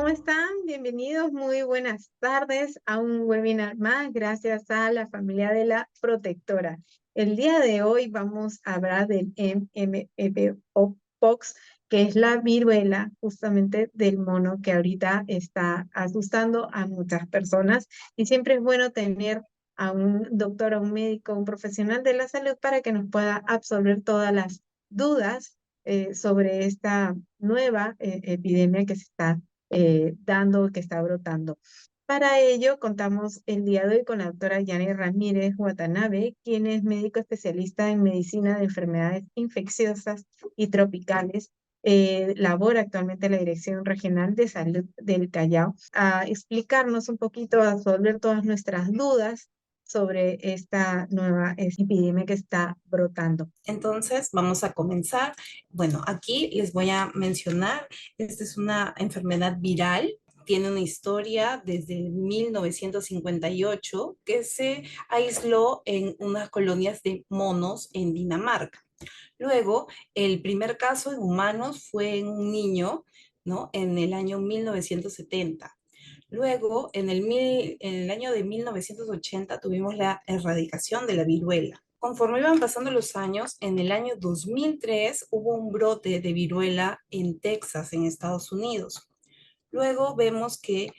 ¿Cómo están? Bienvenidos, muy buenas tardes a un webinar más, gracias a la familia de la protectora. El día de hoy vamos a hablar del MMPOX, que es la viruela justamente del mono que ahorita está asustando a muchas personas. Y siempre es bueno tener a un doctor, a un médico, un profesional de la salud para que nos pueda absolver todas las dudas sobre esta nueva epidemia que se está dando, que está brotando. Para ello, contamos el día de hoy con la doctora Yani Ramírez Watanabe, quien es médico especialista en medicina de enfermedades infecciosas y tropicales. Labora actualmente en la Dirección Regional de Salud del Callao, a explicarnos un poquito, a resolver todas nuestras dudas sobre esta nueva epidemia que está brotando. Entonces, vamos a comenzar. Bueno, aquí les voy a mencionar, esta es una enfermedad viral, tiene una historia desde el 1958 que se aisló en unas colonias de monos en Dinamarca. Luego, el primer caso en humanos fue en un niño, ¿no? En el año 1970. Luego, en el año de 1980 tuvimos la erradicación de la viruela. Conforme iban pasando los años, en el año 2003 hubo un brote de viruela en Texas, en Estados Unidos. Luego vemos que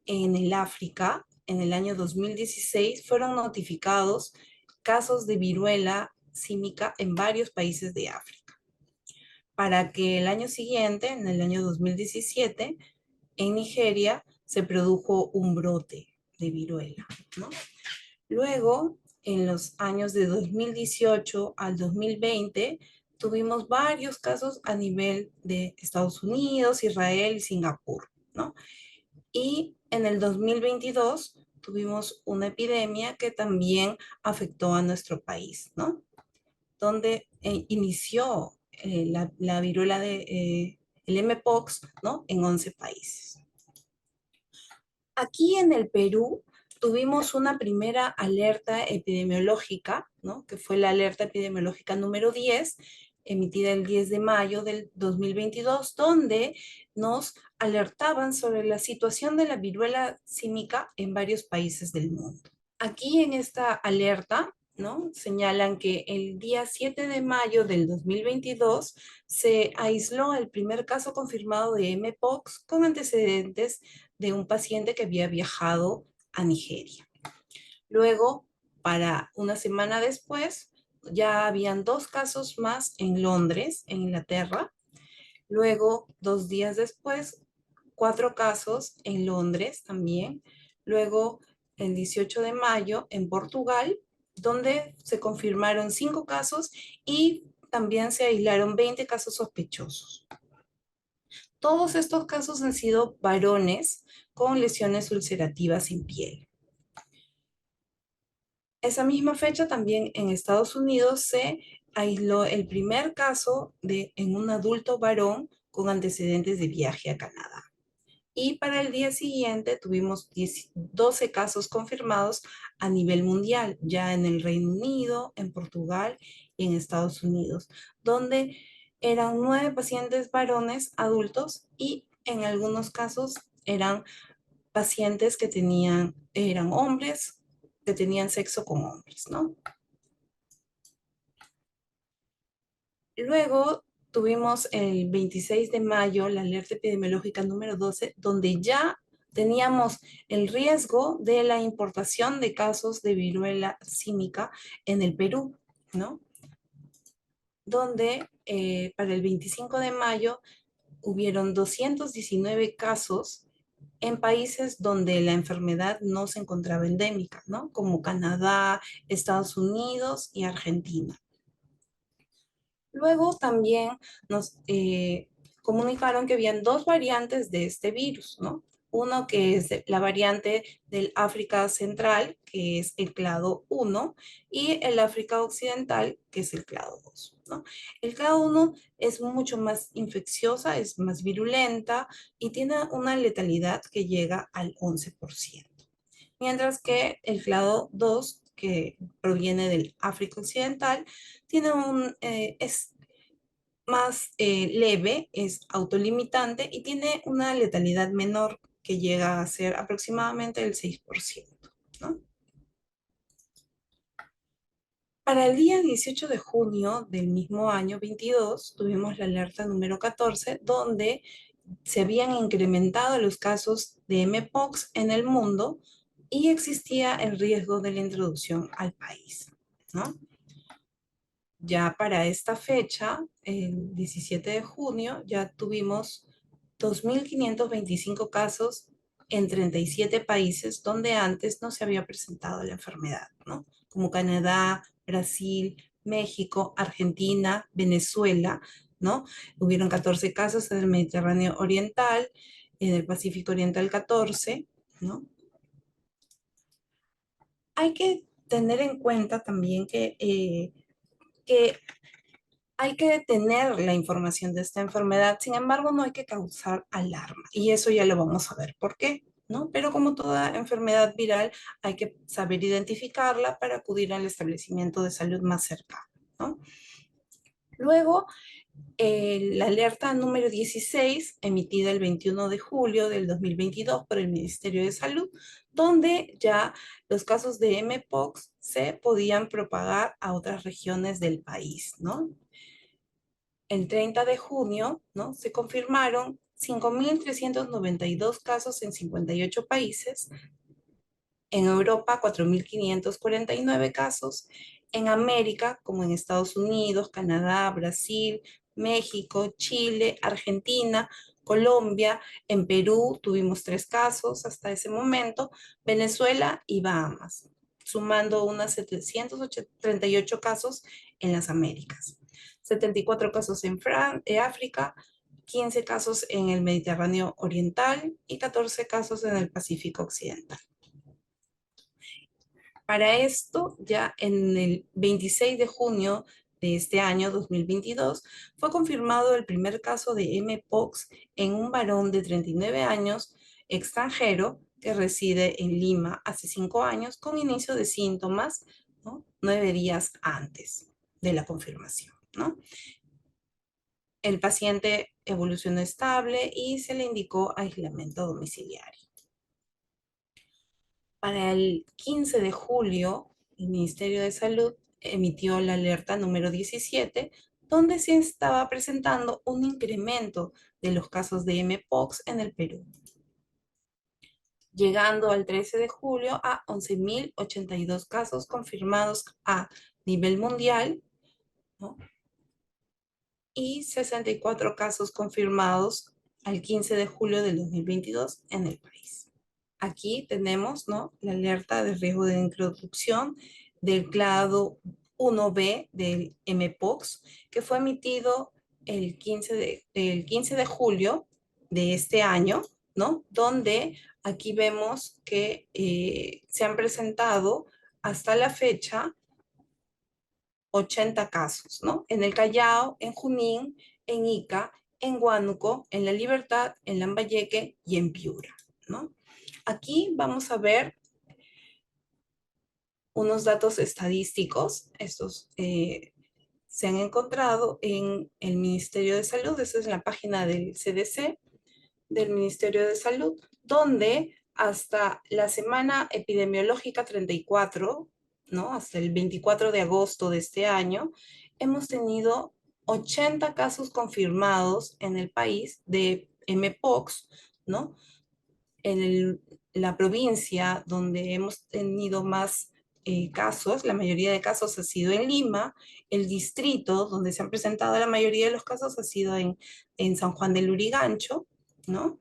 en el África, en el año 2016, fueron notificados casos de viruela símica en varios países de África. Para que el año siguiente, en el año 2017, en Nigeria se produjo un brote de viruela, ¿no? Luego, en los años de 2018 al 2020, tuvimos varios casos a nivel de Estados Unidos, Israel y Singapur, ¿no? Y en el 2022 tuvimos una epidemia que también afectó a nuestro país, ¿no? Donde inició la viruela el mpox, ¿no? En 11 países. Aquí en el Perú tuvimos una primera alerta epidemiológica, ¿no? Que fue la alerta epidemiológica número 10, emitida el 10 de mayo del 2022, donde nos alertaban sobre la situación de la viruela símica en varios países del mundo. Aquí en esta alerta, ¿no? Señalan que el día 7 de mayo del 2022 se aisló el primer caso confirmado de mpox con antecedentes de un paciente que había viajado a Nigeria. Luego, para una semana después, ya habían dos casos más en Londres, en Inglaterra. Luego, 2 días después, 4 casos en Londres también. Luego, el 18 de mayo, en Portugal, donde se confirmaron 5 casos y también se aislaron 20 casos sospechosos. Todos estos casos han sido varones con lesiones ulcerativas en piel. Esa misma fecha también en Estados Unidos se aisló el primer caso en un adulto varón con antecedentes de viaje a Canadá. Y para el día siguiente tuvimos 12 casos confirmados a nivel mundial, ya en el Reino Unido, en Portugal y en Estados Unidos, donde eran 9 pacientes varones adultos y en algunos casos eran pacientes que eran hombres que tenían sexo con hombres, ¿no? Luego tuvimos el 26 de mayo la alerta epidemiológica número 12, donde ya teníamos el riesgo de la importación de casos de viruela símica en el Perú, ¿no? Donde para el 25 de mayo hubieron 219 casos en países donde la enfermedad no se encontraba endémica, ¿no? Como Canadá, Estados Unidos y Argentina. Luego también nos comunicaron que habían dos variantes de este virus, ¿no? Uno que es la variante del África Central, que es el clado 1, y el África Occidental, que es el clado 2, ¿no? El clado 1 es mucho más infecciosa, es más virulenta y tiene una letalidad que llega al 11%. Mientras que el clado 2, que proviene del África Occidental, es más leve, es autolimitante y tiene una letalidad menor que llega a ser aproximadamente el 6%, ¿no? Para el día 18 de junio del mismo año 22 tuvimos la alerta número 14, donde se habían incrementado los casos de Mpox en el mundo y existía el riesgo de la introducción al país, ¿no? Ya para esta fecha, el 17 de junio, ya tuvimos 2.525 casos en 37 países donde antes no se había presentado la enfermedad, ¿no? Como Canadá, Brasil, México, Argentina, Venezuela, ¿no? Hubieron 14 casos en el Mediterráneo Oriental, en el Pacífico Oriental 14, ¿no? Hay que tener en cuenta también que hay que tener la información de esta enfermedad, sin embargo, no hay que causar alarma. Y eso ya lo vamos a ver por qué, ¿no? Pero como toda enfermedad viral, hay que saber identificarla para acudir al establecimiento de salud más cercano, ¿no? Luego, la alerta número 16, emitida el 21 de julio del 2022 por el Ministerio de Salud, donde ya los casos de Mpox se podían propagar a otras regiones del país, ¿no? El 30 de junio, ¿no? Se confirmaron 5.392 casos en 58 países, en Europa 4.549 casos, en América, como en Estados Unidos, Canadá, Brasil, México, Chile, Argentina, Colombia, en Perú tuvimos 3 casos hasta ese momento, Venezuela y Bahamas, sumando unas 738 casos en las Américas, 74 casos en África, 15 casos en el Mediterráneo Oriental y 14 casos en el Pacífico Occidental. Para esto, ya en el 26 de junio de este año 2022, fue confirmado el primer caso de Mpox en un varón de 39 años extranjero que reside en Lima hace 5 años con inicio de síntomas, ¿no? 9 días antes de la confirmación, ¿no? El paciente evolucionó estable y se le indicó aislamiento domiciliario. Para el 15 de julio, el Ministerio de Salud emitió la alerta número 17, donde se estaba presentando un incremento de los casos de Mpox en el Perú, llegando al 13 de julio a 11.082 casos confirmados a nivel mundial, ¿no? Y 64 casos confirmados al 15 de julio del 2022 en el país. Aquí tenemos, ¿no?, la alerta de riesgo de introducción del clado 1B del Mpox, que fue emitido el 15 de julio de este año, ¿no? Donde aquí vemos que se han presentado hasta la fecha 80 casos, ¿no? En el Callao, en Junín, en Ica, en Huánuco, en La Libertad, en Lambayeque y en Piura, ¿no? Aquí vamos a ver unos datos estadísticos. Estos se han encontrado en el Ministerio de Salud. Esta es la página del CDC, del Ministerio de Salud, donde hasta la semana epidemiológica 34, ¿no? Hasta el 24 de agosto de este año, hemos tenido 80 casos confirmados en el país de Mpox, ¿no? La provincia donde hemos tenido más casos, la mayoría de casos ha sido en Lima, el distrito donde se han presentado la mayoría de los casos ha sido en San Juan del Lurigancho, ¿no?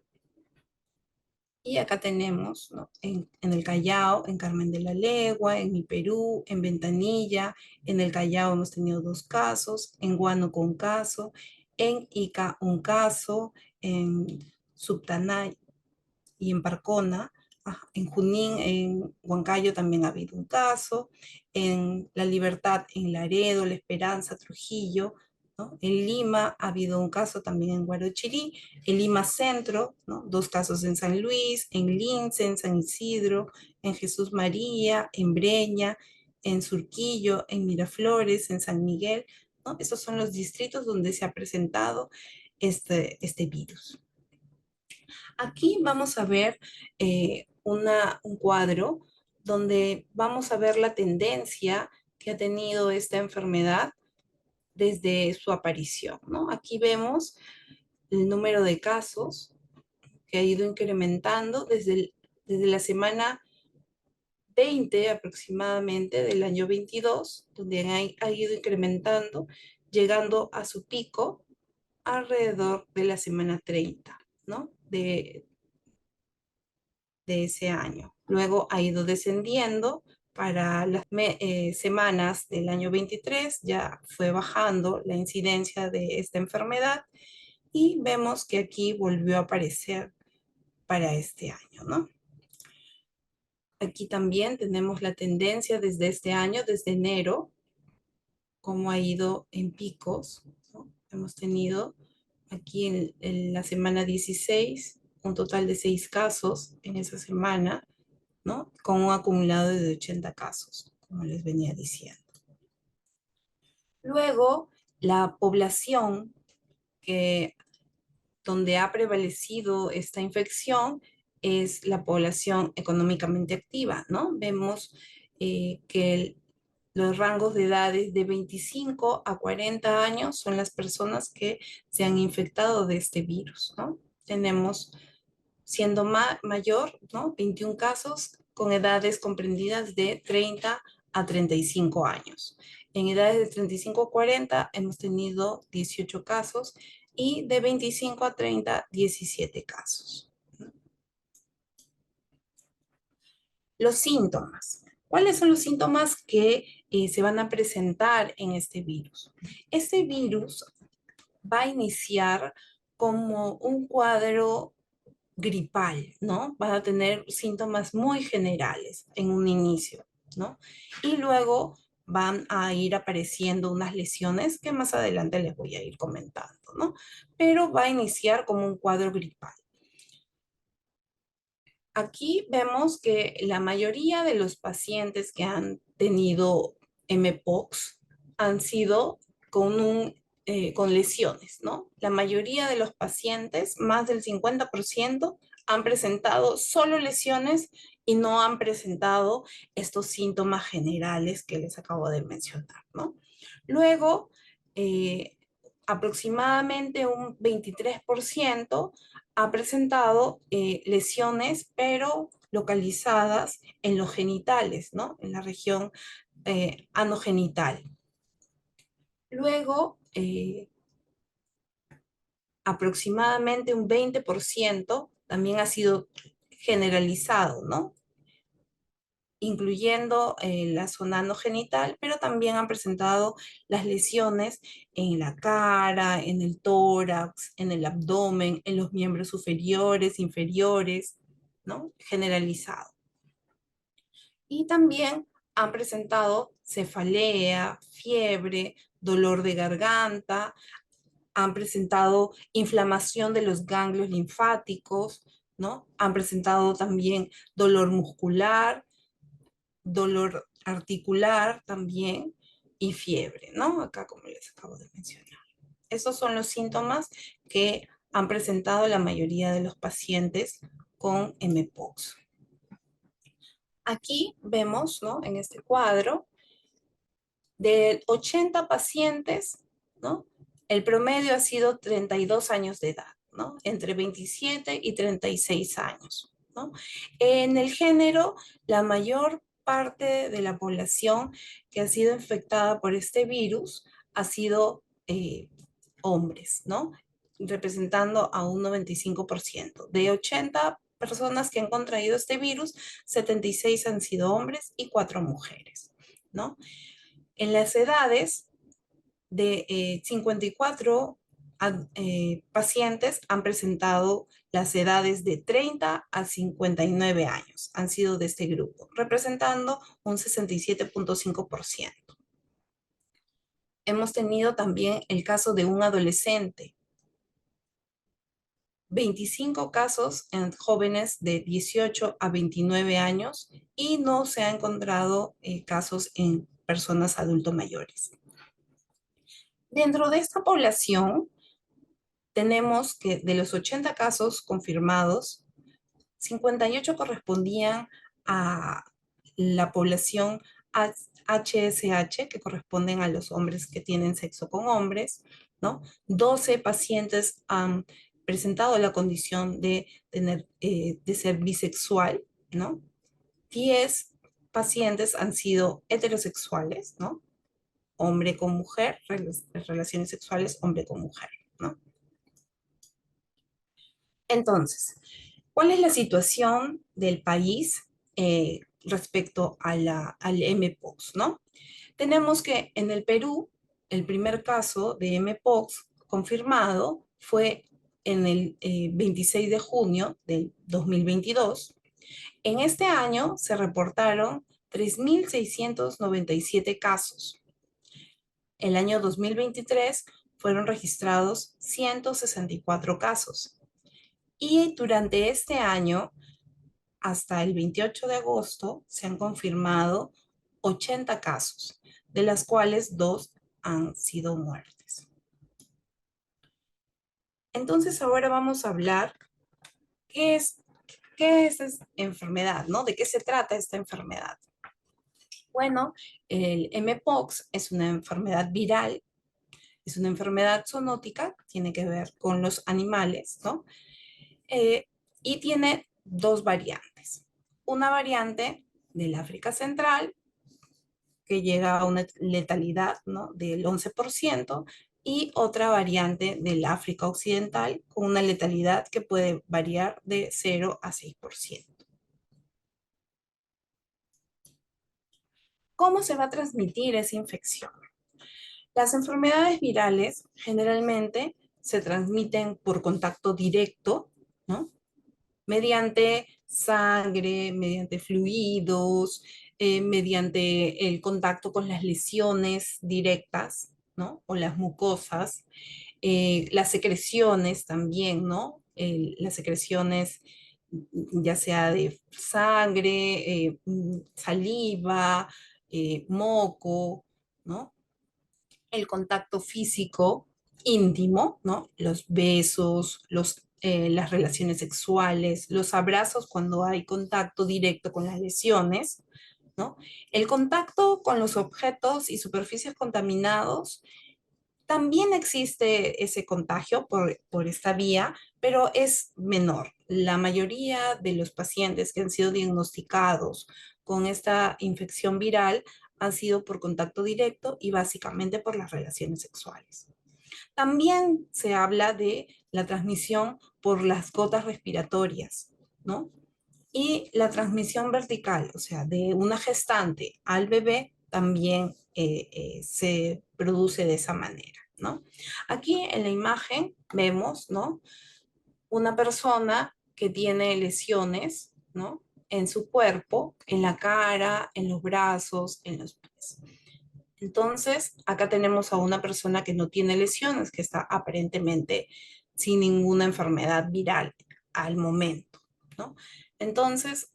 Y acá tenemos, ¿no?, en el Callao, en Carmen de la Legua, en Mi Perú, en Ventanilla, en el Callao hemos tenido 2 casos, en Huánuco un caso, en Ica un caso, en Subtanay y en Parcona, en Junín, en Huancayo también ha habido un caso, en La Libertad, en Laredo, La Esperanza, Trujillo, ¿no? En Lima ha habido un caso también en Guarochirí, en Lima Centro, ¿no?, 2 casos en San Luis, en Lince, en San Isidro, en Jesús María, en Breña, en Surquillo, en Miraflores, en San Miguel, ¿no? Estos son los distritos donde se ha presentado este virus. Aquí vamos a ver un cuadro donde vamos a ver la tendencia que ha tenido esta enfermedad desde su aparición, ¿no? Aquí vemos el número de casos que ha ido incrementando desde la semana 20 aproximadamente del año 22, donde ha ido incrementando, llegando a su pico alrededor de la semana 30, ¿no? De ese año. Luego ha ido descendiendo para las semanas del año 23, ya fue bajando la incidencia de esta enfermedad y vemos que aquí volvió a aparecer para este año, ¿no? Aquí también tenemos la tendencia desde este año, desde enero, cómo ha ido en picos, ¿no? Hemos tenido aquí en la semana 16 un total de 6 casos en esa semana, ¿no? Con un acumulado de 80 casos, como les venía diciendo. Luego, la población donde ha prevalecido esta infección es la población económicamente activa, ¿no? Vemos que los rangos de edades de 25 a 40 años son las personas que se han infectado de este virus, ¿no? Tenemos, siendo mayor, ¿no? 21 casos con edades comprendidas de 30 a 35 años. En edades de 35 a 40 hemos tenido 18 casos y de 25 a 30, 17 casos. Los síntomas. ¿Cuáles son los síntomas que se van a presentar en este virus? Este virus va a iniciar como un cuadro gripal, ¿no? Van a tener síntomas muy generales en un inicio, ¿no? Y luego van a ir apareciendo unas lesiones que más adelante les voy a ir comentando, ¿no? Pero va a iniciar como un cuadro gripal. Aquí vemos que la mayoría de los pacientes que han tenido mpox han sido con lesiones, ¿no? La mayoría de los pacientes, más del 50%, han presentado solo lesiones y no han presentado estos síntomas generales que les acabo de mencionar, ¿no? Luego, aproximadamente un 23% ha presentado lesiones, pero localizadas en los genitales, ¿no? En la región anogenital. Luego, aproximadamente un 20% también ha sido generalizado, ¿no? Incluyendo la zona no genital, pero también han presentado las lesiones en la cara, en el tórax, en el abdomen, en los miembros superiores, inferiores, ¿no? Generalizado. Y también han presentado cefalea, fiebre, dolor de garganta, han presentado inflamación de los ganglios linfáticos, ¿no? Han presentado también dolor muscular, dolor articular también y fiebre, ¿no? Acá como les acabo de mencionar. Esos son los síntomas que han presentado la mayoría de los pacientes con mpox. Aquí vemos, ¿no? En este cuadro, de 80 pacientes, ¿no? El promedio ha sido 32 años de edad, ¿no? Entre 27 y 36 años, ¿no? En el género, la mayor parte de la población que ha sido infectada por este virus ha sido hombres, ¿no? Representando a un 95%. De 80 personas que han contraído este virus, 76 han sido hombres y 4 mujeres, ¿no? En las edades de 54 pacientes han presentado las edades de 30 a 59 años, han sido de este grupo, representando un 67.5%. Hemos tenido también el caso de un adolescente, 25 casos en jóvenes de 18 a 29 años y no se ha encontrado casos en personas adultos mayores. Dentro de esta población, tenemos que de los 80 casos confirmados, 58 correspondían a la población HSH, que corresponden a los hombres que tienen sexo con hombres, ¿no? 12 pacientes han presentado la condición de, de ser bisexual, ¿no? 10 pacientes han sido heterosexuales, ¿no? Hombre con mujer, relaciones sexuales hombre con mujer, ¿no? Entonces, ¿cuál es la situación del país respecto a al MPOX, ¿no? Tenemos que en el Perú, el primer caso de MPOX confirmado fue en el 26 de junio del 2022. En este año se reportaron 3.697 casos. El año 2023 fueron registrados 164 casos. Y durante este año, hasta el 28 de agosto, se han confirmado 80 casos, de las cuales 2 han sido muertes. Entonces ahora vamos a hablar qué es esta enfermedad, ¿no? ¿De qué se trata esta enfermedad? Bueno, el mpox es una enfermedad viral, es una enfermedad zoonótica, tiene que ver con los animales, ¿no? Eh, y tiene dos variantes. Una variante del África Central, que llega a una letalidad, ¿no?, del 11%, y otra variante del África Occidental con una letalidad que puede variar de 0 a 6%. ¿Cómo se va a transmitir esa infección? Las enfermedades virales generalmente se transmiten por contacto directo, ¿no? Mediante sangre, mediante fluidos, mediante el contacto con las lesiones directas, ¿no? O las mucosas, las secreciones también, ¿no? Las secreciones ya sea de sangre, saliva, moco, ¿no? El contacto físico íntimo, ¿no? Los besos, las relaciones sexuales, los abrazos cuando hay contacto directo con las lesiones, ¿no? El contacto con los objetos y superficies contaminados. También existe ese contagio por esta vía, pero es menor. La mayoría de los pacientes que han sido diagnosticados con esta infección viral han sido por contacto directo y básicamente por las relaciones sexuales. También se habla de la transmisión por las gotas respiratorias, ¿no? Y la transmisión vertical, o sea, de una gestante al bebé, también se produce de esa manera, ¿no? Aquí en la imagen vemos, ¿no?, una persona que tiene lesiones, ¿no?, en su cuerpo, en la cara, en los brazos, en los pies. Entonces, acá tenemos a una persona que no tiene lesiones, que está aparentemente sin ninguna enfermedad viral al momento, ¿no? Entonces,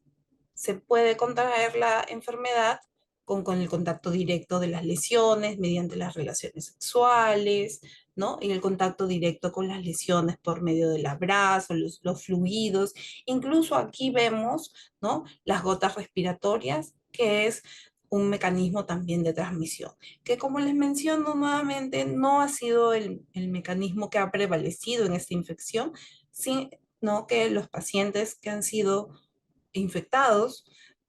se puede contraer la enfermedad con el contacto directo de las lesiones, mediante las relaciones sexuales, ¿no? Y el contacto directo con las lesiones por medio del abrazo, los fluidos. Incluso aquí vemos, ¿no?, las gotas respiratorias, que es un mecanismo también de transmisión, que como les menciono nuevamente, no ha sido el mecanismo que ha prevalecido en esta infección, sino que los pacientes que han sido infectados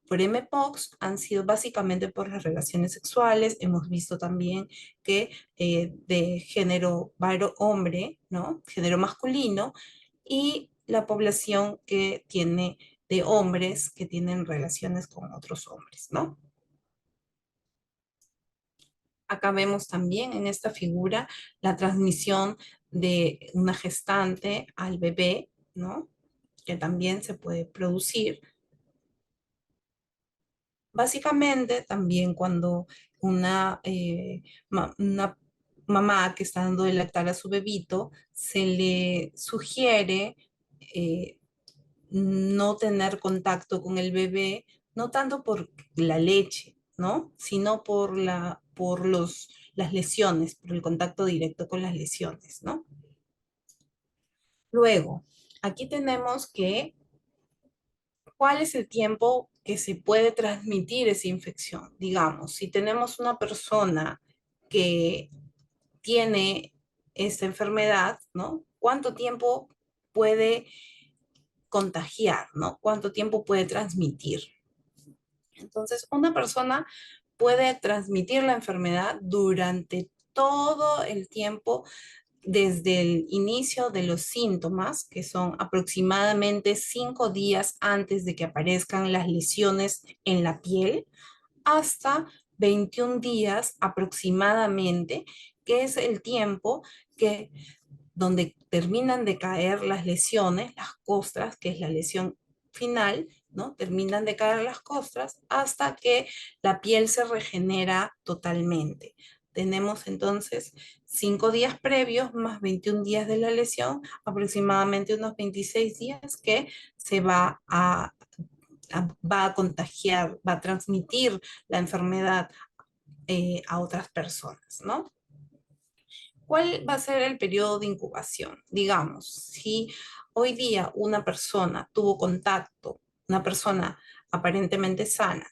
por mpox han sido básicamente por las relaciones sexuales. Hemos visto también que de género hombre, ¿no?, género masculino, y la población que tiene de hombres que tienen relaciones con otros hombres, ¿no? Acá vemos también en esta figura la transmisión de una gestante al bebé, ¿no?, que también se puede producir. Básicamente, también cuando una mamá que está dando de lactar a su bebito, se le sugiere eh, no tener contacto con el bebé, no tanto por la leche, ¿no?, sino por las lesiones, por el contacto directo con las lesiones, ¿no? Luego, aquí tenemos que, ¿cuál es el tiempo que se puede transmitir esa infección? Digamos, si tenemos una persona que tiene esta enfermedad, ¿no? ¿Cuánto tiempo puede contagiar, ¿no? ¿Cuánto tiempo puede transmitir? Entonces, una persona puede transmitir la enfermedad durante todo el tiempo desde el inicio de los síntomas, que son aproximadamente 5 días antes de que aparezcan las lesiones en la piel, hasta 21 días aproximadamente, que es el tiempo que donde terminan de caer las lesiones, las costras, que es la lesión final, ¿no? Terminan de caer las costras hasta que la piel se regenera totalmente. Tenemos entonces 5 días previos más 21 días de la lesión, aproximadamente unos 26 días que se va a contagiar, va a transmitir la enfermedad a otras personas, ¿no? ¿Cuál va a ser el periodo de incubación? Digamos, si hoy día una persona tuvo contacto, una persona aparentemente sana,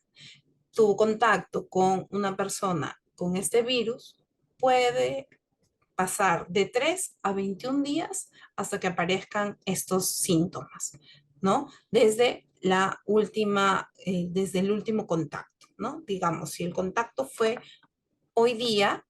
tuvo contacto con una persona con este virus, puede pasar de 3 a 21 días hasta que aparezcan estos síntomas, ¿no? Desde el último contacto, ¿no? Digamos, si el contacto fue hoy día,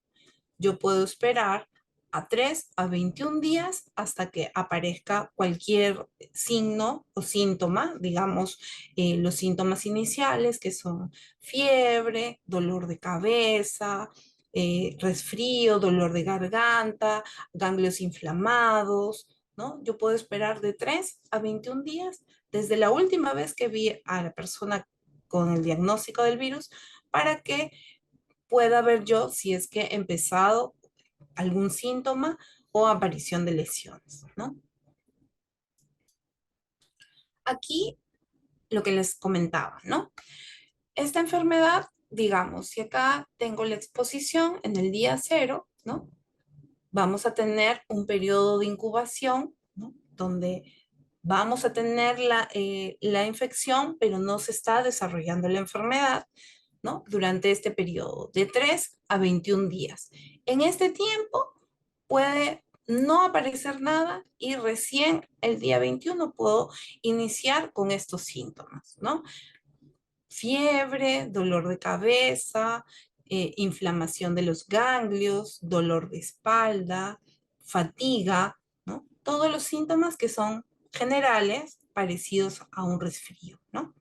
yo puedo esperar a 3 a 21 días hasta que aparezca cualquier signo o síntoma, digamos, los síntomas iniciales que son fiebre, dolor de cabeza, resfrío, dolor de garganta, ganglios inflamados, ¿no? Yo puedo esperar de 3 a 21 días desde la última vez que vi a la persona con el diagnóstico del virus para que pueda ver yo si es que he empezado algún síntoma o aparición de lesiones, ¿no? Aquí lo que les comentaba, ¿no? Esta enfermedad, digamos, si acá tengo la exposición en el día cero, ¿no? Vamos a tener un periodo de incubación, ¿no? Donde vamos a tener la infección, pero no se está desarrollando la enfermedad, ¿no? Durante este periodo de 3 a 21 días. En este tiempo puede no aparecer nada y recién el día 21 puedo iniciar con estos síntomas, ¿no? Fiebre, dolor de cabeza, inflamación de los ganglios, dolor de espalda, fatiga, ¿no? Todos los síntomas que son generales parecidos a un resfrío, ¿no?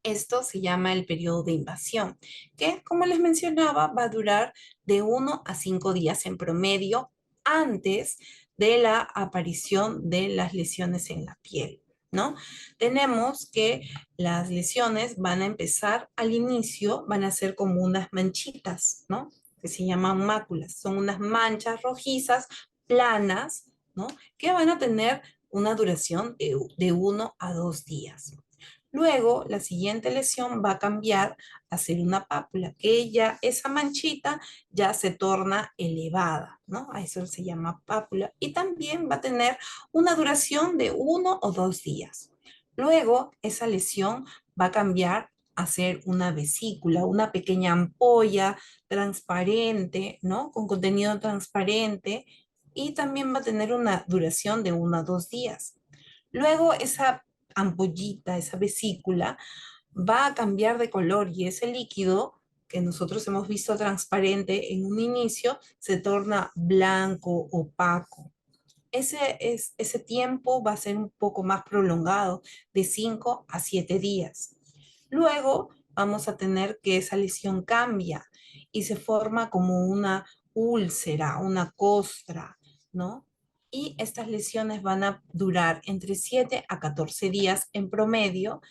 Esto se llama el periodo de invasión, que, como les mencionaba, va a durar de 1 a 5 días en promedio antes de la aparición de las lesiones en la piel, ¿no? Tenemos que las lesiones van a empezar al inicio, van a ser como unas manchitas, ¿no? Que se llaman máculas. Son unas manchas rojizas, planas, ¿no? Que van a tener una duración de 1 a 2 días. Luego, la siguiente lesión va a cambiar a ser una pápula, que ya esa manchita ya se torna elevada, ¿no? A eso se llama pápula. Y también va a tener una duración de 1 o 2 días. Luego, esa lesión va a cambiar a ser una vesícula, una pequeña ampolla transparente, ¿no? Con contenido transparente y también va a tener una duración de 1 a 2 días. Luego, esa ampollita, esa vesícula, va a cambiar de color y ese líquido que nosotros hemos visto transparente en un inicio se torna blanco, opaco. Ese tiempo va a ser un poco más prolongado, de 5 a 7 días. Luego vamos a tener que esa lesión cambia y se forma como una úlcera, una costra, ¿no? Y estas lesiones van a durar entre 7 a 14 días en promedio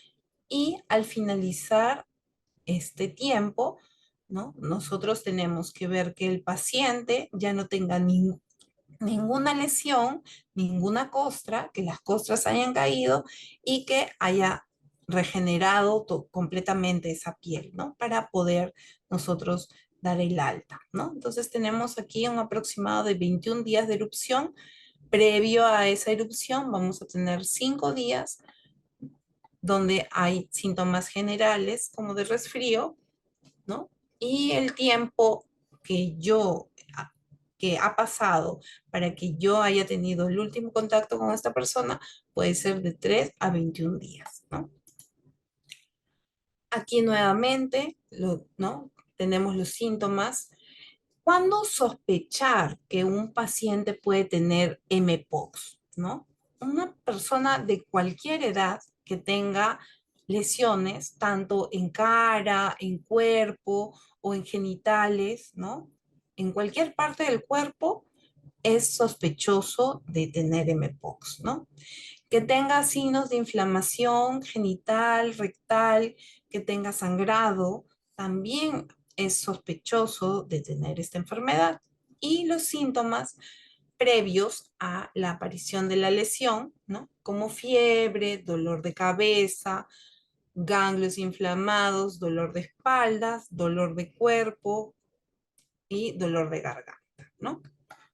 y al finalizar este tiempo, ¿no? Nosotros tenemos que ver que el paciente ya no tenga ninguna lesión, ninguna costra, que las costras hayan caído y que haya regenerado completamente esa piel, ¿no? Para poder nosotros dar el alta, ¿no? Entonces tenemos aquí un aproximado de 21 días de erupción. Previo a esa erupción vamos a tener 5 días donde hay síntomas generales como de resfrío, ¿no? Y el tiempo que yo, que ha pasado para que yo haya tenido el último contacto con esta persona puede ser de 3 a 21 días, ¿no? Aquí nuevamente, ¿no? Tenemos los síntomas. ¿Cuándo sospechar que un paciente puede tener Mpox, ¿no? Una persona de cualquier edad que tenga lesiones, tanto en cara, en cuerpo o en genitales, ¿no? En cualquier parte del cuerpo es sospechoso de tener Mpox, ¿no? Que tenga signos de inflamación genital, rectal, que tenga sangrado, también es sospechoso de tener esta enfermedad. Y los síntomas previos a la aparición de la lesión, ¿no? Como fiebre, dolor de cabeza, ganglios inflamados, dolor de espaldas, dolor de cuerpo y dolor de garganta, ¿no?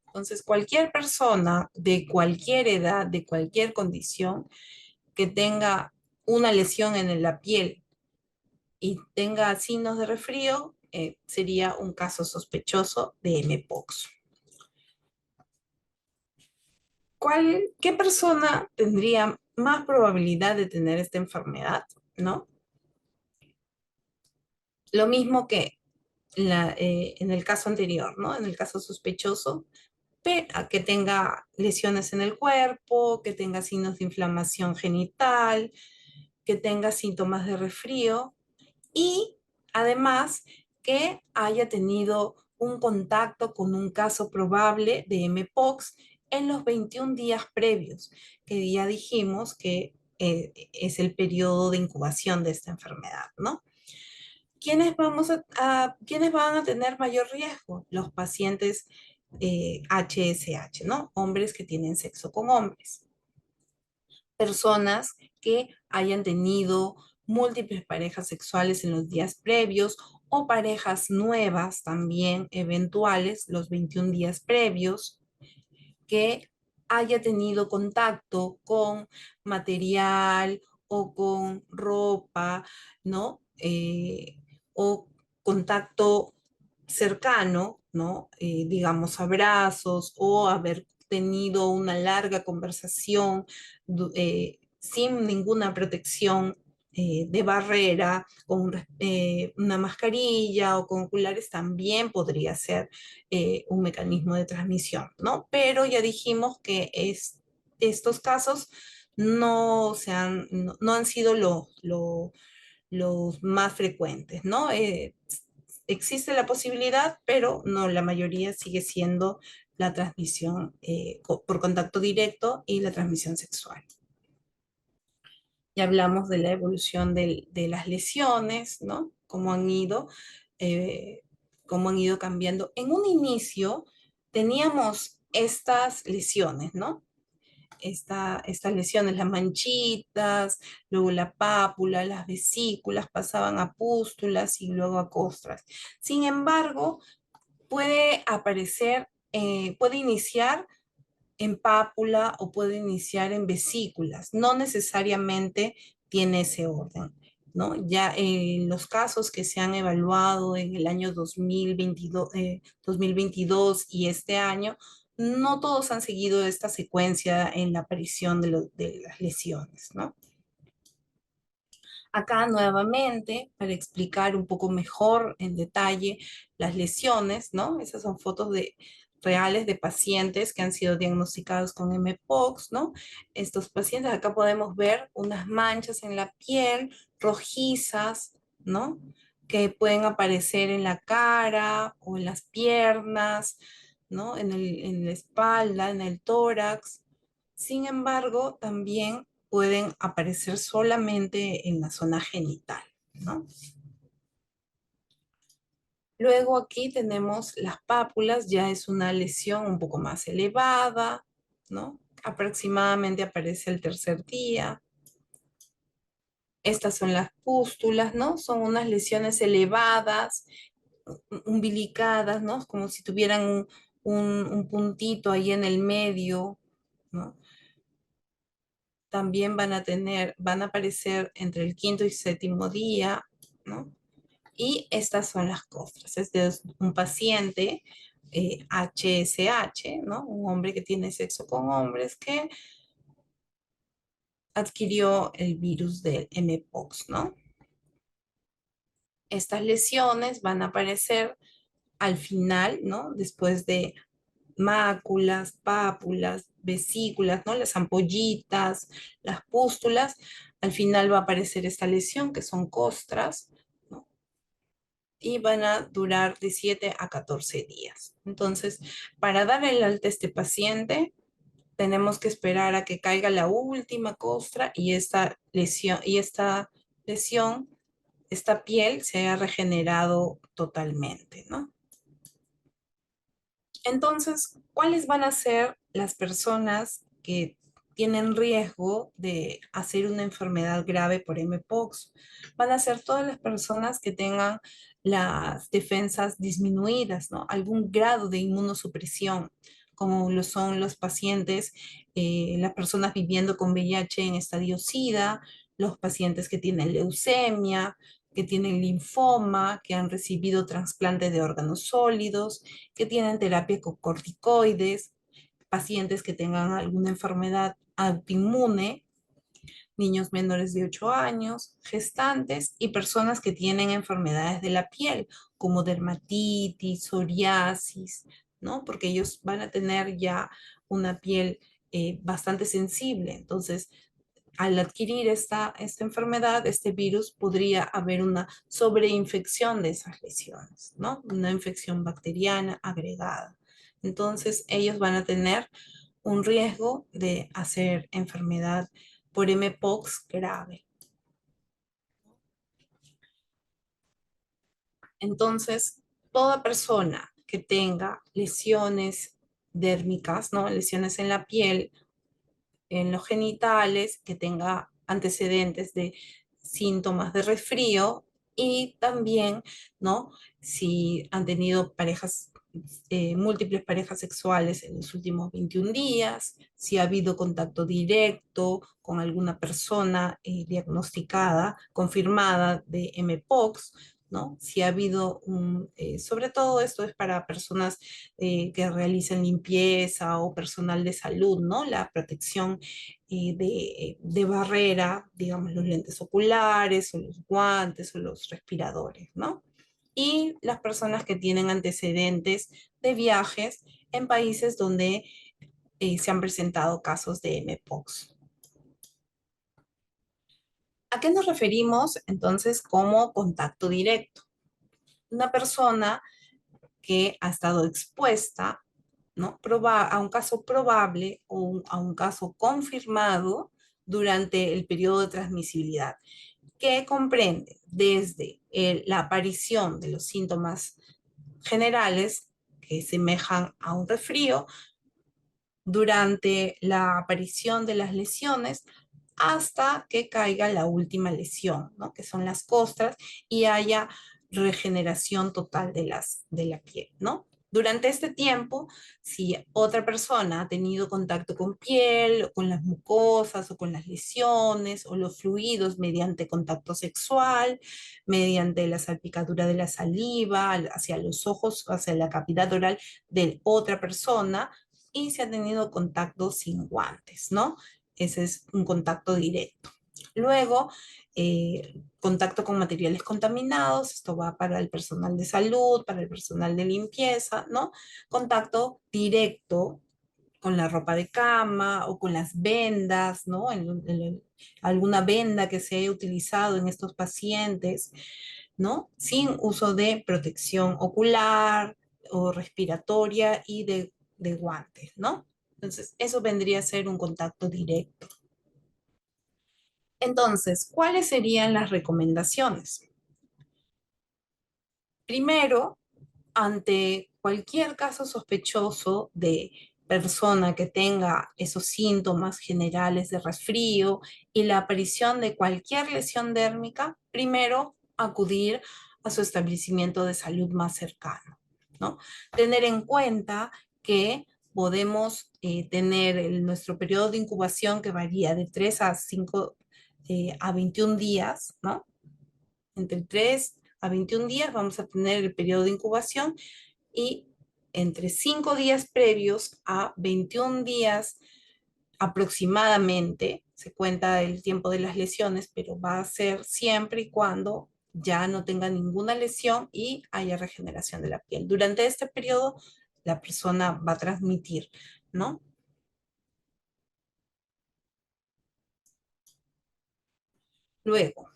Entonces, cualquier persona de cualquier edad, de cualquier condición, que tenga una lesión en la piel y tenga signos de resfrío, sería un caso sospechoso de Mpox. ¿Qué persona tendría más probabilidad de tener esta enfermedad? ¿No? Lo mismo que en el caso anterior, ¿no? En el caso sospechoso, a que tenga lesiones en el cuerpo, que tenga signos de inflamación genital, que tenga síntomas de resfrío y además que haya tenido un contacto con un caso probable de Mpox en los 21 días previos, que ya dijimos que es el periodo de incubación de esta enfermedad, ¿no? ¿Quiénes van a tener mayor riesgo? Los pacientes HSH, ¿no? Hombres que tienen sexo con hombres. Personas que hayan tenido múltiples parejas sexuales en los días previos o parejas nuevas también eventuales los 21 días previos, que haya tenido contacto con material o con ropa, ¿no? O contacto cercano, ¿no? Digamos abrazos o haber tenido una larga conversación sin ninguna protección de barrera, con una mascarilla o con oculares, también podría ser un mecanismo de transmisión, ¿no? Pero ya dijimos que estos casos no han sido los más frecuentes, ¿no? Existe la posibilidad, pero no, la mayoría sigue siendo la transmisión por contacto directo y la transmisión sexual. Ya hablamos de la evolución de las lesiones, ¿no? Eh, cómo han ido cambiando. En un inicio teníamos estas lesiones, ¿no? Estas lesiones, las manchitas, luego la pápula, las vesículas, pasaban a pústulas y luego a costras. Sin embargo, puede aparecer, puede iniciar en pápula o puede iniciar en vesículas. No necesariamente tiene ese orden, ¿no? Ya en los casos que se han evaluado en el año 2022 y este año, no todos han seguido esta secuencia en la aparición de las lesiones, ¿no? Acá nuevamente, para explicar un poco mejor en detalle las lesiones, ¿no? Esas son fotos reales de pacientes que han sido diagnosticados con Mpox, ¿no? Estos pacientes, acá podemos ver unas manchas en la piel, rojizas, ¿no? Que pueden aparecer en la cara o en las piernas, ¿no? En la espalda, en el tórax. Sin embargo, también pueden aparecer solamente en la zona genital, ¿no? Luego aquí tenemos las pápulas, ya es una lesión un poco más elevada, ¿no? Aproximadamente aparece el tercer día. Estas son las pústulas, ¿no? Son unas lesiones elevadas, umbilicadas, ¿no? Como si tuvieran un puntito ahí en el medio, ¿no? También van a aparecer entre el quinto y séptimo día, ¿no? Y estas son las costras. Este es un paciente HSH, ¿no? Un hombre que tiene sexo con hombres que adquirió el virus del mpox, ¿no? Estas lesiones van a aparecer al final, ¿no? Después de máculas, pápulas, vesículas, ¿no? Las ampollitas, las pústulas, al final va a aparecer esta lesión que son costras, ¿no? Y van a durar de 7 a 14 días. Entonces, para dar el alta a este paciente, tenemos que esperar a que caiga la última costra y esta lesión, esta piel se haya regenerado totalmente, ¿no? Entonces, ¿cuáles van a ser las personas que tienen riesgo de hacer una enfermedad grave por mpox? Van a ser todas las personas que tengan las defensas disminuidas, ¿no? Algún grado de inmunosupresión, como lo son los pacientes, las personas viviendo con VIH en estadio SIDA, los pacientes que tienen leucemia, que tienen linfoma, que han recibido trasplante de órganos sólidos, que tienen terapia con corticoides, pacientes que tengan alguna enfermedad autoinmune, niños menores de 8 años, gestantes y personas que tienen enfermedades de la piel, como dermatitis, psoriasis, ¿no? Porque ellos van a tener ya una piel bastante sensible. Entonces, al adquirir esta enfermedad, este virus, podría haber una sobreinfección de esas lesiones, ¿no? Una infección bacteriana agregada. Entonces, ellos van a tener un riesgo de hacer enfermedad por mpox grave. Entonces, toda persona que tenga lesiones dérmicas, ¿no? Lesiones en la piel, en los genitales, que tenga antecedentes de síntomas de resfrío y también, ¿no? Si han tenido múltiples parejas sexuales en los últimos 21 días, si ha habido contacto directo con alguna persona diagnosticada, confirmada de mpox, ¿no? Si ha habido sobre todo esto es para personas que realicen limpieza o personal de salud, ¿no? La protección de barrera, digamos, los lentes oculares o los guantes o los respiradores, ¿no? Y las personas que tienen antecedentes de viajes en países donde se han presentado casos de mpox. ¿A qué nos referimos entonces como contacto directo? Una persona que ha estado expuesta, ¿no? A un caso probable o a un caso confirmado durante el periodo de transmisibilidad, que comprende desde la aparición de los síntomas generales que semejan a un resfrío, durante la aparición de las lesiones, hasta que caiga la última lesión, ¿no? Que son las costras, y haya regeneración total de la piel, ¿no? Durante este tiempo, si otra persona ha tenido contacto con piel, o con las mucosas, o con las lesiones, o los fluidos mediante contacto sexual, mediante la salpicadura de la saliva, hacia los ojos, hacia la cavidad oral de otra persona, y se ha tenido contacto sin guantes, ¿no? Ese es un contacto directo. Luego, contacto con materiales contaminados, esto va para el personal de salud, para el personal de limpieza, ¿no? Contacto directo con la ropa de cama o con las vendas, ¿no? Alguna venda que se haya utilizado en estos pacientes, ¿no? Sin uso de protección ocular o respiratoria y de guantes, ¿no? Entonces, eso vendría a ser un contacto directo. Entonces, ¿cuáles serían las recomendaciones? Primero, ante cualquier caso sospechoso de persona que tenga esos síntomas generales de resfrío y la aparición de cualquier lesión dérmica, primero acudir a su establecimiento de salud más cercano, ¿no? Tener en cuenta que podemos tener nuestro periodo de incubación que varía de 3 a 5 a 21 días, ¿no? Entre 3 a 21 días vamos a tener el periodo de incubación y entre 5 días previos a 21 días aproximadamente, se cuenta el tiempo de las lesiones, pero va a ser siempre y cuando ya no tenga ninguna lesión y haya regeneración de la piel. Durante este periodo, la persona va a transmitir, ¿no? Luego,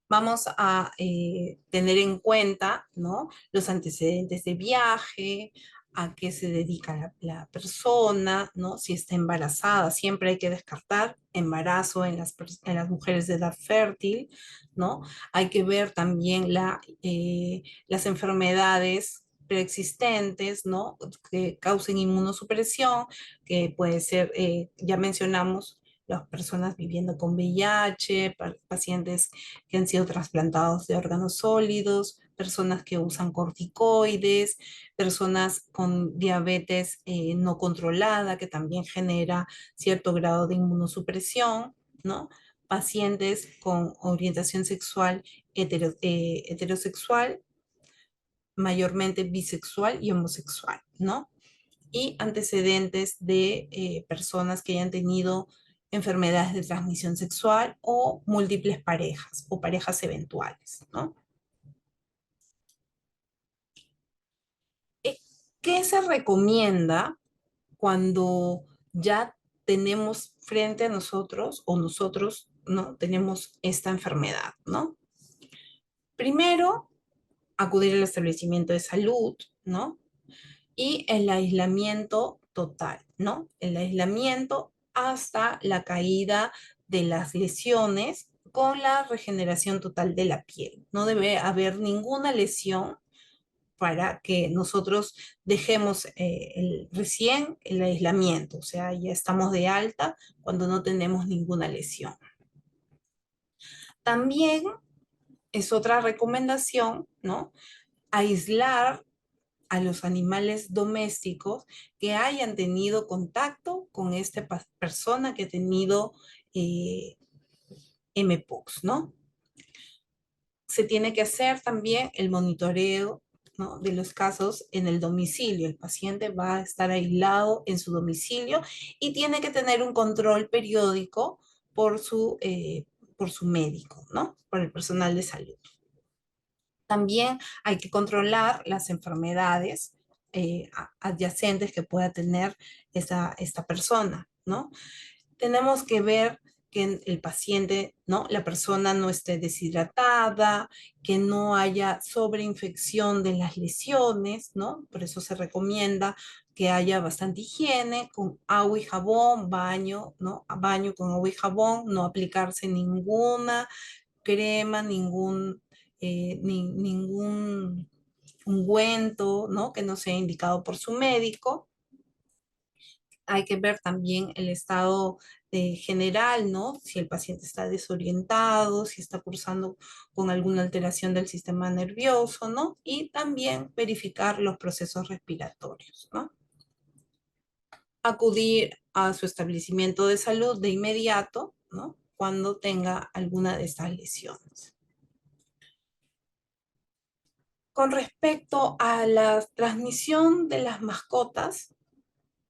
vamos a tener en cuenta, ¿no? Los antecedentes de viaje, a qué se dedica la persona, ¿no? Si está embarazada, siempre hay que descartar embarazo en en las mujeres de edad fértil, ¿no? Hay que ver también las enfermedades preexistentes, ¿no? Que causen inmunosupresión, que puede ser, ya mencionamos, las personas viviendo con VIH, pacientes que han sido trasplantados de órganos sólidos, personas que usan corticoides, personas con diabetes no controlada, que también genera cierto grado de inmunosupresión, ¿no? Pacientes con orientación sexual heterosexual, mayormente bisexual y homosexual, ¿no? Y antecedentes de personas que hayan tenido enfermedades de transmisión sexual o múltiples parejas o parejas eventuales, ¿no? Eh, ¿Qué se recomienda cuando ya tenemos frente a nosotros o nosotros, ¿no? Tenemos esta enfermedad, ¿no? Primero, acudir al establecimiento de salud, ¿no? Y el aislamiento total, ¿no? El aislamiento hasta la caída de las lesiones con la regeneración total de la piel. No debe haber ninguna lesión para que nosotros dejemos recién el aislamiento, o sea, ya estamos de alta cuando no tenemos ninguna lesión. También es otra recomendación, ¿no? Aislar a los animales domésticos que hayan tenido contacto con esta persona que ha tenido eh, mpox, ¿no? Se tiene que hacer también el monitoreo, ¿no? De los casos en el domicilio. El paciente va a estar aislado en su domicilio y tiene que tener un control periódico por su médico, ¿no? Por el personal de salud. También hay que controlar las enfermedades adyacentes que pueda tener esta persona, ¿no? Tenemos que ver que el paciente, ¿no? La persona no esté deshidratada, que no haya sobreinfección de las lesiones, ¿no? Por eso se recomienda que haya bastante higiene con agua y jabón, baño, ¿no? Baño con agua y jabón, no aplicarse ninguna crema, ningún ungüento, ¿no? Que no sea indicado por su médico. Hay que ver también el estado general, ¿no? Si el paciente está desorientado, si está cursando con alguna alteración del sistema nervioso, ¿no? Y también verificar los procesos respiratorios, ¿no? Acudir a su establecimiento de salud de inmediato, ¿no? Cuando tenga alguna de estas lesiones. Con respecto a la transmisión de las mascotas,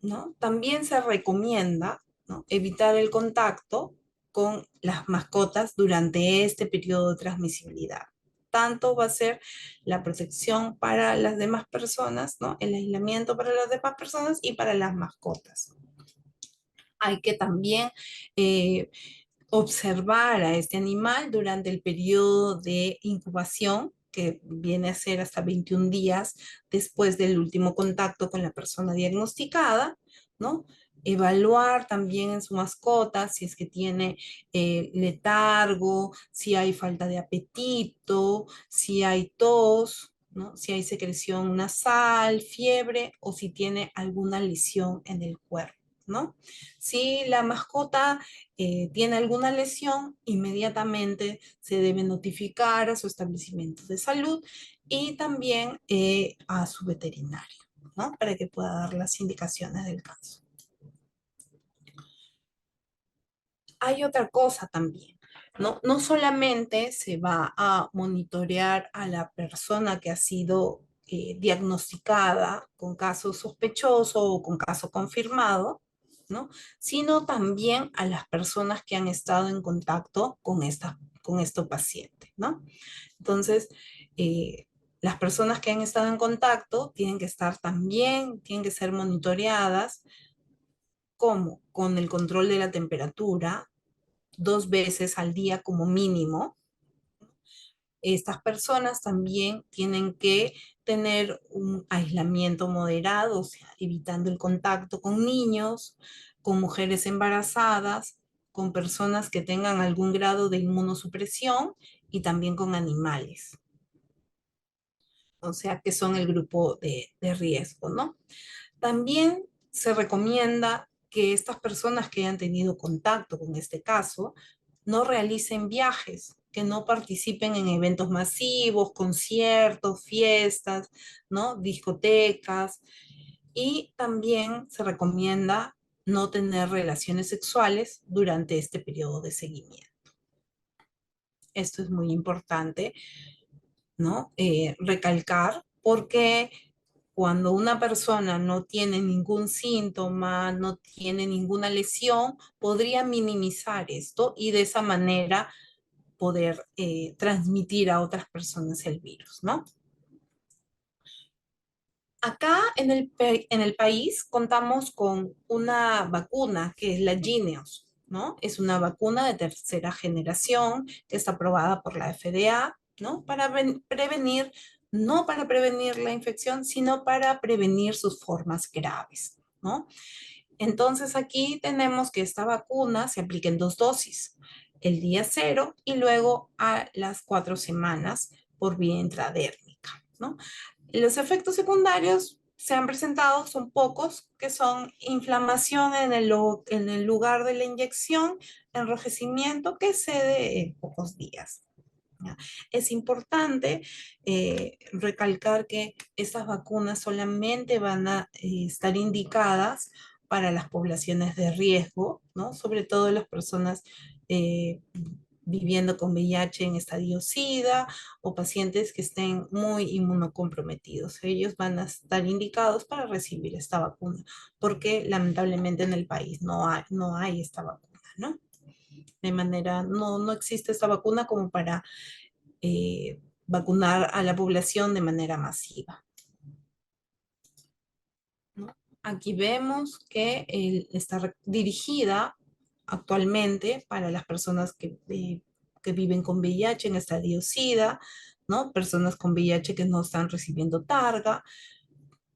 ¿no? También se recomienda, ¿no? Evitar el contacto con las mascotas durante este periodo de transmisibilidad. Tanto va a ser la protección para las demás personas, ¿no? El aislamiento para las demás personas y para las mascotas. Hay que también observar a este animal durante el periodo de incubación, que viene a ser hasta 21 días después del último contacto con la persona diagnosticada, ¿no? Evaluar también en su mascota si es que tiene letargo, si hay falta de apetito, si hay tos, ¿no? Si hay secreción nasal, fiebre o si tiene alguna lesión en el cuerpo, ¿no? Si la mascota tiene alguna lesión, inmediatamente se debe notificar a su establecimiento de salud y también a su veterinario, ¿no? Para que pueda dar las indicaciones del caso. Hay otra cosa también, ¿no? No solamente se va a monitorear a la persona que ha sido diagnosticada con caso sospechoso o con caso confirmado, ¿no? Sino también a las personas que han estado en contacto con estos pacientes, ¿no? Entonces, las personas que han estado en contacto tienen que estar también, tienen que ser monitoreadas, como con el control de la temperatura, 2 veces al día como mínimo. Estas personas también tienen que tener un aislamiento moderado, o sea, evitando el contacto con niños, con mujeres embarazadas, con personas que tengan algún grado de inmunosupresión y también con animales, o sea, que son el grupo de riesgo, ¿no? También se recomienda que estas personas que hayan tenido contacto con este caso no realicen viajes, que no participen en eventos masivos, conciertos, fiestas, ¿no? Discotecas. Y también se recomienda no tener relaciones sexuales durante este periodo de seguimiento. Esto es muy importante, ¿no? Recalcar, porque cuando una persona no tiene ningún síntoma, no tiene ninguna lesión, podría minimizar esto y de esa manera poder transmitir a otras personas el virus, ¿no? Acá en el país contamos con una vacuna que es la Jynneos, ¿no? Es una vacuna de tercera generación que está aprobada por la FDA, ¿no? Para prevenir, no para prevenir la infección, sino para prevenir sus formas graves, ¿no? Entonces aquí tenemos que esta vacuna se aplica en 2 dosis, el día 0 y luego a las 4 semanas por vía intradérmica, ¿no? Los efectos secundarios se han presentado, son pocos, que son inflamación en el lugar de la inyección, enrojecimiento que cede en pocos días. ¿Ya? Es importante recalcar que estas vacunas solamente van a estar indicadas para las poblaciones de riesgo, ¿no? Sobre todo las personas eh, viviendo con VIH en estadio SIDA o pacientes que estén muy inmunocomprometidos. Ellos van a estar indicados para recibir esta vacuna, porque lamentablemente en el país no hay esta vacuna, ¿no? De manera, no existe esta vacuna como para vacunar a la población de manera masiva, ¿no? Aquí vemos que está dirigida actualmente para las personas que viven con VIH en estadio SIDA, ¿no? Personas con VIH que no están recibiendo targa,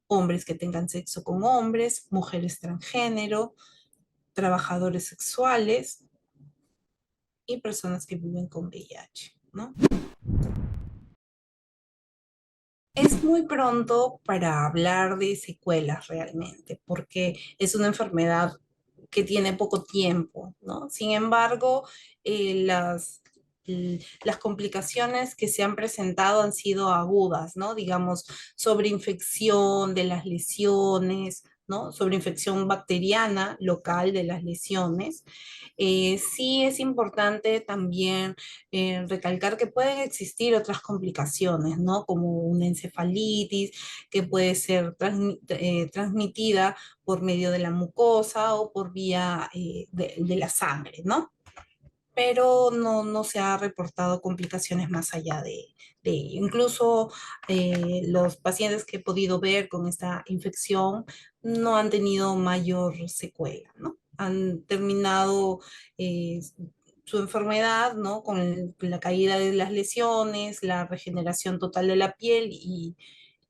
hombres que tengan sexo con hombres, mujeres transgénero, trabajadores sexuales y personas que viven con VIH, ¿no? Es muy pronto para hablar de secuelas realmente, porque es una enfermedad que tiene poco tiempo, ¿no? Sin embargo, las complicaciones que se han presentado han sido agudas, ¿no? Digamos, sobreinfección de las lesiones, ¿no? Sobreinfección bacteriana local de las lesiones. Sí es importante también recalcar que pueden existir otras complicaciones, ¿no? Como una encefalitis que puede ser transmitida por medio de la mucosa o por vía de la sangre, ¿no? Pero no se ha reportado complicaciones más allá de ello. Incluso los pacientes que he podido ver con esta infección no han tenido mayor secuela, ¿no? Han terminado su enfermedad, ¿no? Con la caída de las lesiones, la regeneración total de la piel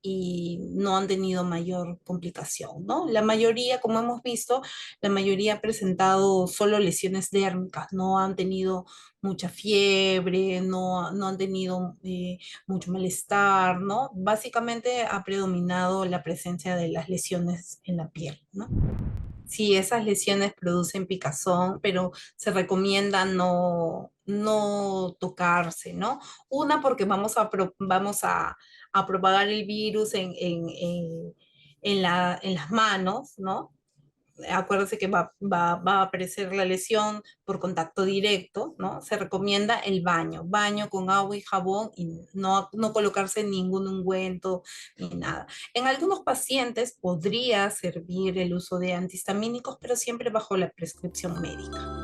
y no han tenido mayor complicación, ¿no? La mayoría, como hemos visto, la mayoría ha presentado solo lesiones dérmicas, no han tenido mucha fiebre, no han tenido mucho malestar, ¿no? Básicamente ha predominado la presencia de las lesiones en la piel, ¿no? si esas lesiones producen picazón, pero se recomienda no tocarse, ¿no? Una, porque vamos a propagar el virus en las manos, ¿no? Acuérdense que va a aparecer la lesión por contacto directo, ¿no? Se recomienda el baño con agua y jabón y no colocarse ningún ungüento ni nada. En algunos pacientes podría servir el uso de antihistamínicos, pero siempre bajo la prescripción médica.